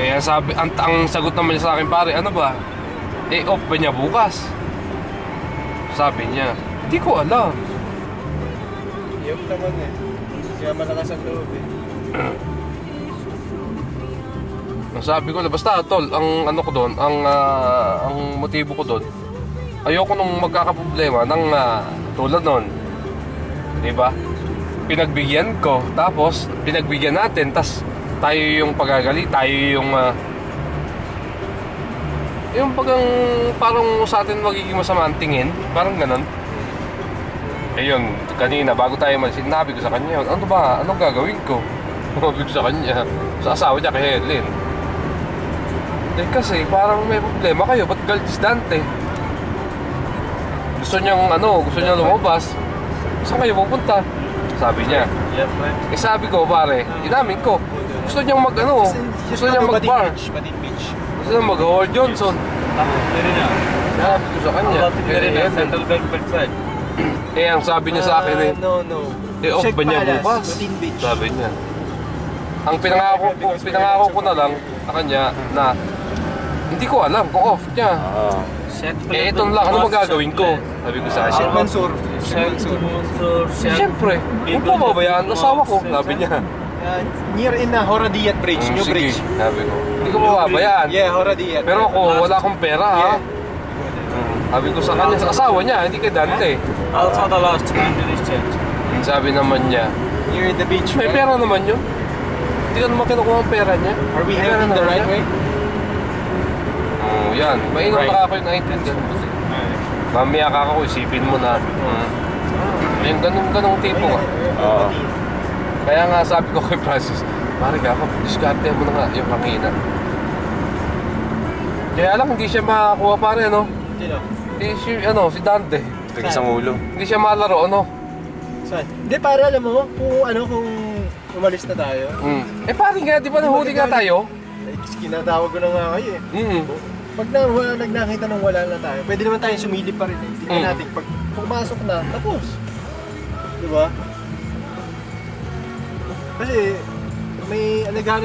Eh, sabi, ang sagot naman niya sa akin, pare, ano ba? Eh, off ba niya bukas? Sabi niya, hindi ko alam. Iyok naman eh. Kaya malakas ang loob eh. Ang sabi ko na, basta tol, ang ano ko doon, ang motibo ko doon, ayoko nung magkakaproblema ng tulad noon. Diba? Pinagbigyan ko, tapos pinagbigyan natin, tas tayo yung pagagali, tayo yung parang sa atin magiging masama ang tingin, parang ganon. Ayun, kanina bago tayo sinabi ko sa kanya, ano ba, anong gagawin ko? Sabi ko sa kanya, sa asawa niya kay Helen. Eh kasi parang may problema kayo, ba't galit Dante? Gusto niyang lumabas. Saan kayo pupunta? Sabi niya. Eh sabi ko, pare, inamin ko. Gusto niyang mag-bar. Gusto niyang mag-Howard Johnson. Sabi ko sa kanya. Eh ang sabi niya sa akin eh, eh off ba niya bukas? Sabi niya. Ang pinangako ko na lang sa kanya na hindi ko alam kung off niya. Eh ito lang, ano magagawin ko? Sabi ko sa kanya. Mansur. Siyempre, kung pababayaan, asawa ko, sabi niya. Near in na Horadiat Bridge, New Sige, Bridge. sabi ko. Hindi ko pababayaan. Yeah, Horadiat. Pero ako, wala akong pera ha. Sabi ko sa kanya, sa asawa niya, hindi kay Dante. Also the last time to this change. Sabi naman niya, Near the beach. may pera naman yun. Hindi ka naman kinukuha ang pera niya. Are we heading the right way? Oo, yan. Mainom na ako yung naintindihan ko. Mamaya ka ako, isipin mo na. Yung ganung tipo ka. Kaya nga sabi ko kay Francis, pare ka ako, diskarte mo na nga yung hangina. Kaya lang hindi siya makakuha pare, ano? Si Dante. Tigas ang ulo. Hindi siya malaro, ano? Saan? Hindi, para alam mo, kung umalis na tayo. Eh pare nga, di ba nahuli nga tayo? Kinatawag ko na nga kayo eh. Pag nakita nang wala na tayo, pwede naman tayong sumilip pa rin eh. Tingnan natin, pag pumasok na, tapos. Diba? Kasi, may naghanap